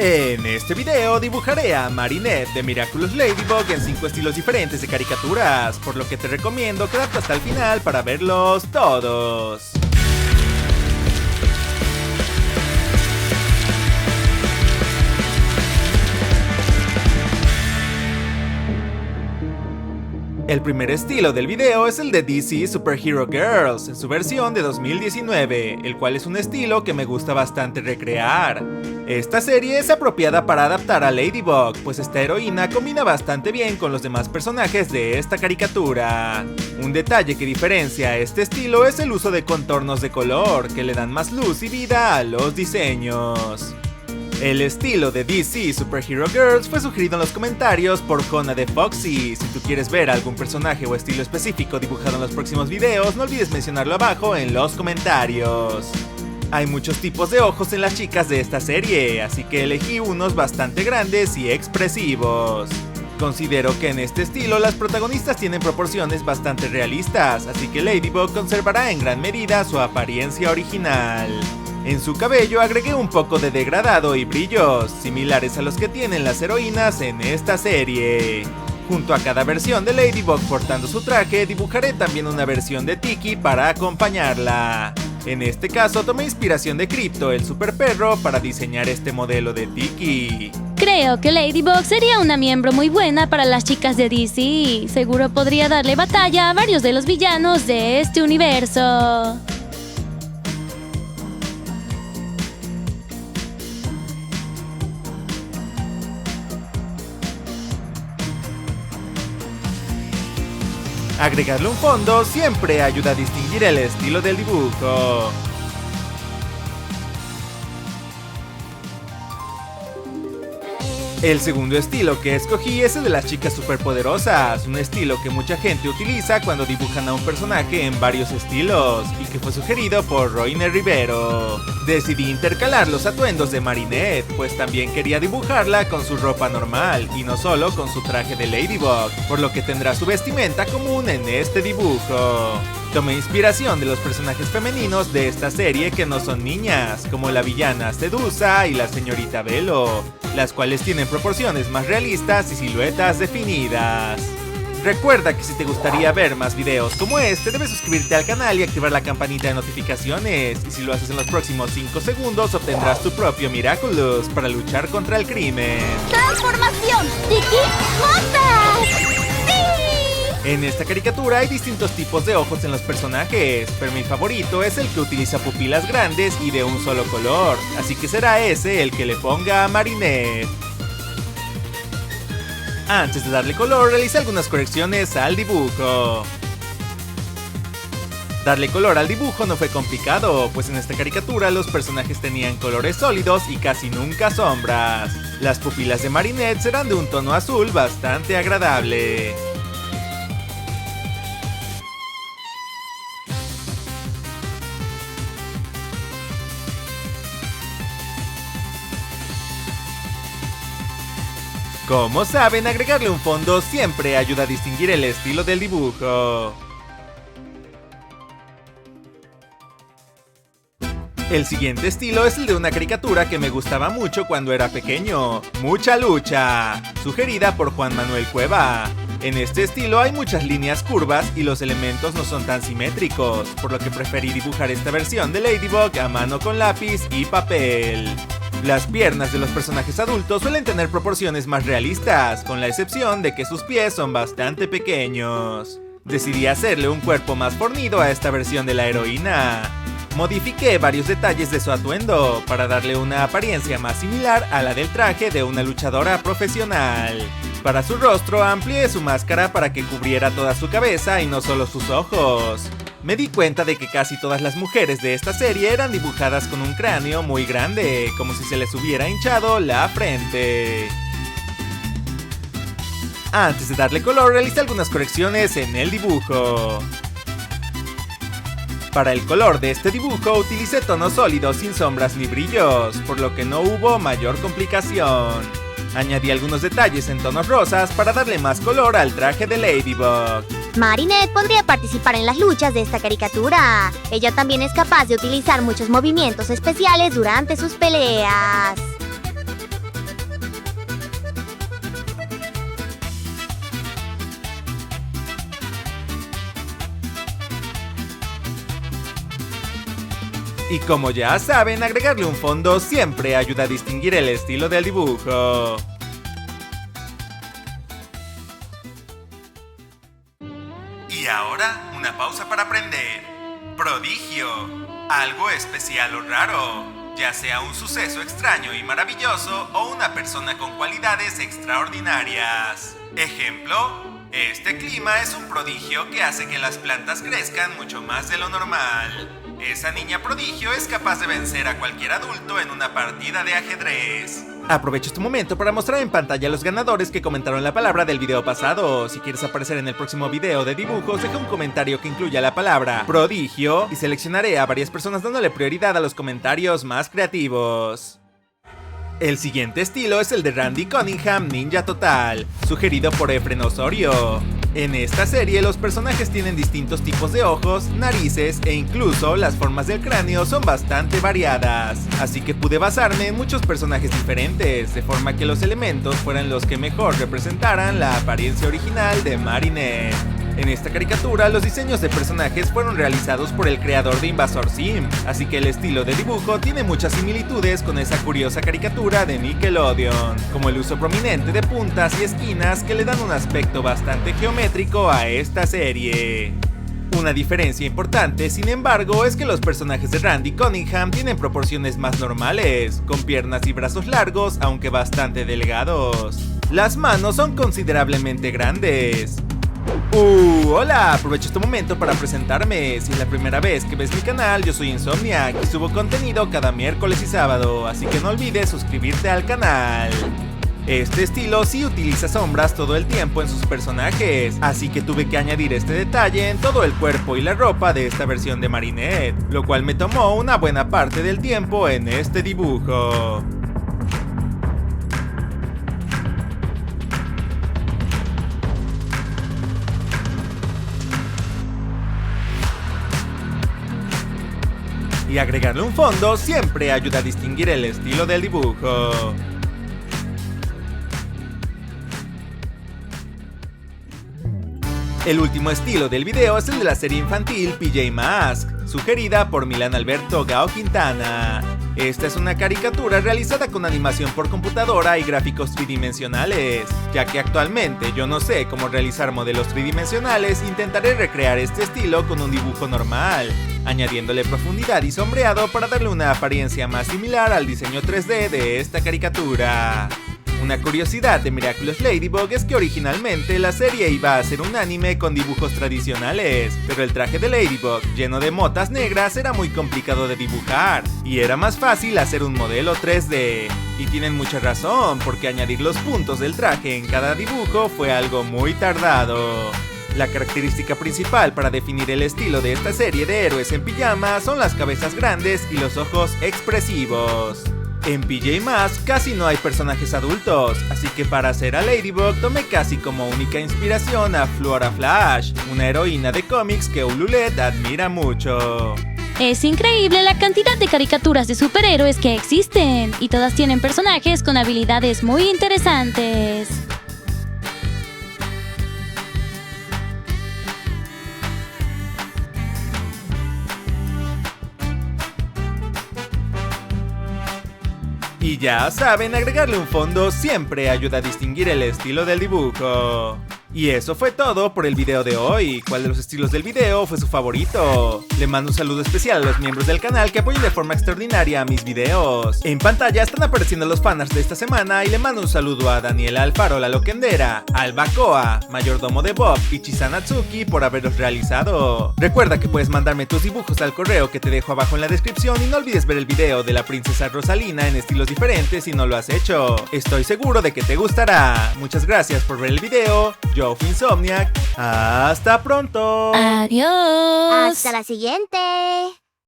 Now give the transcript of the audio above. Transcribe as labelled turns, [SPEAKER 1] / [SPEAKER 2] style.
[SPEAKER 1] En este video dibujaré a Marinette de Miraculous Ladybug en 5 estilos diferentes de caricaturas, por lo que te recomiendo quedarte hasta el final para verlos todos. El primer estilo del video es el de DC Superhero Girls, en su versión de 2019, el cual es un estilo que me gusta bastante recrear. Esta serie es apropiada para adaptar a Ladybug, pues esta heroína combina bastante bien con los demás personajes de esta caricatura. Un detalle que diferencia este estilo es el uso de contornos de color, que le dan más luz y vida a los diseños. El estilo de DC Superhero Girls fue sugerido en los comentarios por Jona de Foxy. Si tú quieres ver algún personaje o estilo específico dibujado en los próximos videos, no olvides mencionarlo abajo en los comentarios. Hay muchos tipos de ojos en las chicas de esta serie, así que elegí unos bastante grandes y expresivos. Considero que en este estilo las protagonistas tienen proporciones bastante realistas, así que Ladybug conservará en gran medida su apariencia original. En su cabello agregué un poco de degradado y brillos, similares a los que tienen las heroínas en esta serie. Junto a cada versión de Ladybug portando su traje, dibujaré también una versión de Tiki para acompañarla. En este caso tomé inspiración de Crypto, el super perro, para diseñar este modelo de Tiki.
[SPEAKER 2] Creo que Ladybug sería una miembro muy buena para las chicas de DC. Seguro podría darle batalla a varios de los villanos de este universo.
[SPEAKER 1] Agregarle un fondo siempre ayuda a distinguir el estilo del dibujo. El segundo estilo que escogí es el de las chicas superpoderosas, un estilo que mucha gente utiliza cuando dibujan a un personaje en varios estilos, y que fue sugerido por Roiner Rivero. Decidí intercalar los atuendos de Marinette, pues también quería dibujarla con su ropa normal, y no solo con su traje de Ladybug, por lo que tendrá su vestimenta común en este dibujo. Tomé inspiración de los personajes femeninos de esta serie que no son niñas, como la villana Sedusa y la señorita Velo, las cuales tienen proporciones más realistas y siluetas definidas. Recuerda que si te gustaría ver más videos como este, debes suscribirte al canal y activar la campanita de notificaciones, y si lo haces en los próximos 5 segundos obtendrás tu propio Miraculous para luchar contra el crimen.
[SPEAKER 3] ¡Transformación! ¡Tiki Monster!
[SPEAKER 1] En esta caricatura hay distintos tipos de ojos en los personajes, pero mi favorito es el que utiliza pupilas grandes y de un solo color, así que será ese el que le ponga a Marinette. Antes de darle color, realicé algunas correcciones al dibujo. Darle color al dibujo no fue complicado, pues en esta caricatura los personajes tenían colores sólidos y casi nunca sombras. Las pupilas de Marinette serán de un tono azul bastante agradable. Como saben, agregarle un fondo siempre ayuda a distinguir el estilo del dibujo. El siguiente estilo es el de una caricatura que me gustaba mucho cuando era pequeño, Mucha Lucha, sugerida por Juan Manuel Cueva. En este estilo hay muchas líneas curvas y los elementos no son tan simétricos, por lo que preferí dibujar esta versión de Ladybug a mano con lápiz y papel. Las piernas de los personajes adultos suelen tener proporciones más realistas, con la excepción de que sus pies son bastante pequeños. Decidí hacerle un cuerpo más fornido a esta versión de la heroína. Modifiqué varios detalles de su atuendo para darle una apariencia más similar a la del traje de una luchadora profesional. Para su rostro amplié su máscara para que cubriera toda su cabeza y no solo sus ojos. Me di cuenta de que casi todas las mujeres de esta serie eran dibujadas con un cráneo muy grande, como si se les hubiera hinchado la frente. Antes de darle color, realicé algunas correcciones en el dibujo. Para el color de este dibujo utilicé tonos sólidos sin sombras ni brillos, por lo que no hubo mayor complicación. Añadí algunos detalles en tonos rosas para darle más color al traje de Ladybug.
[SPEAKER 3] Marinette podría participar en las luchas de esta caricatura. Ella también es capaz de utilizar muchos movimientos especiales durante sus peleas.
[SPEAKER 1] Y como ya saben, agregarle un fondo siempre ayuda a distinguir el estilo del dibujo. Y ahora, una pausa para aprender. Prodigio. Algo especial o raro, ya sea un suceso extraño y maravilloso o una persona con cualidades extraordinarias. Ejemplo, este clima es un prodigio que hace que las plantas crezcan mucho más de lo normal. Esa niña prodigio es capaz de vencer a cualquier adulto en una partida de ajedrez. Aprovecho este momento para mostrar en pantalla a los ganadores que comentaron la palabra del video pasado. Si quieres aparecer en el próximo video de dibujos, deja un comentario que incluya la palabra prodigio y seleccionaré a varias personas dándole prioridad a los comentarios más creativos. El siguiente estilo es el de Randy Cunningham Ninja Total, sugerido por Efren Osorio. En esta serie los personajes tienen distintos tipos de ojos, narices e incluso las formas del cráneo son bastante variadas, así que pude basarme en muchos personajes diferentes, de forma que los elementos fueran los que mejor representaran la apariencia original de Marinette. En esta caricatura, los diseños de personajes fueron realizados por el creador de Invasor Sim, así que el estilo de dibujo tiene muchas similitudes con esa curiosa caricatura de Nickelodeon, como el uso prominente de puntas y esquinas que le dan un aspecto bastante geométrico a esta serie. Una diferencia importante, sin embargo, es que los personajes de Randy Cunningham tienen proporciones más normales, con piernas y brazos largos, aunque bastante delgados. Las manos son considerablemente grandes. Hola, aprovecho este momento para presentarme. Si es la primera vez que ves mi canal, yo soy Insomniac y subo contenido cada miércoles y sábado, así que no olvides suscribirte al canal. Este estilo sí utiliza sombras todo el tiempo en sus personajes, así que tuve que añadir este detalle en todo el cuerpo y la ropa de esta versión de Marinette, lo cual me tomó una buena parte del tiempo en este dibujo. Y agregarle un fondo siempre ayuda a distinguir el estilo del dibujo. El último estilo del video es el de la serie infantil PJ Masks, sugerida por Milan Alberto Gao Quintana. Esta es una caricatura realizada con animación por computadora y gráficos tridimensionales. Ya que actualmente yo no sé cómo realizar modelos tridimensionales, intentaré recrear este estilo con un dibujo normal, añadiéndole profundidad y sombreado para darle una apariencia más similar al diseño 3D de esta caricatura. Una curiosidad de Miraculous Ladybug es que originalmente la serie iba a ser un anime con dibujos tradicionales, pero el traje de Ladybug lleno de motas negras era muy complicado de dibujar, y era más fácil hacer un modelo 3D. Y tienen mucha razón, porque añadir los puntos del traje en cada dibujo fue algo muy tardado. La característica principal para definir el estilo de esta serie de héroes en pijama son las cabezas grandes y los ojos expresivos. En PJ Masks casi no hay personajes adultos, así que para hacer a Ladybug tomé casi como única inspiración a Flora Flash, una heroína de cómics que Ululet admira mucho.
[SPEAKER 2] Es increíble la cantidad de caricaturas de superhéroes que existen, y todas tienen personajes con habilidades muy interesantes.
[SPEAKER 1] Y ya saben, agregarle un fondo siempre ayuda a distinguir el estilo del dibujo. Y eso fue todo por el video de hoy. ¿Cuál de los estilos del video fue su favorito? Le mando un saludo especial a los miembros del canal que apoyan de forma extraordinaria a mis videos. En pantalla están apareciendo los fanarts de esta semana y le mando un saludo a Daniela Alfaro la Loquendera, Alba Coa, Mayordomo de Bob y Chisana-tsuki por haberlos realizado. Recuerda que puedes mandarme tus dibujos al correo que te dejo abajo en la descripción y no olvides ver el video de la princesa Rosalina en estilos diferentes si no lo has hecho. Estoy seguro de que te gustará. Muchas gracias por ver el video. Yo fui Insomniac. ¡Hasta pronto!
[SPEAKER 2] Adiós.
[SPEAKER 3] Hasta la siguiente.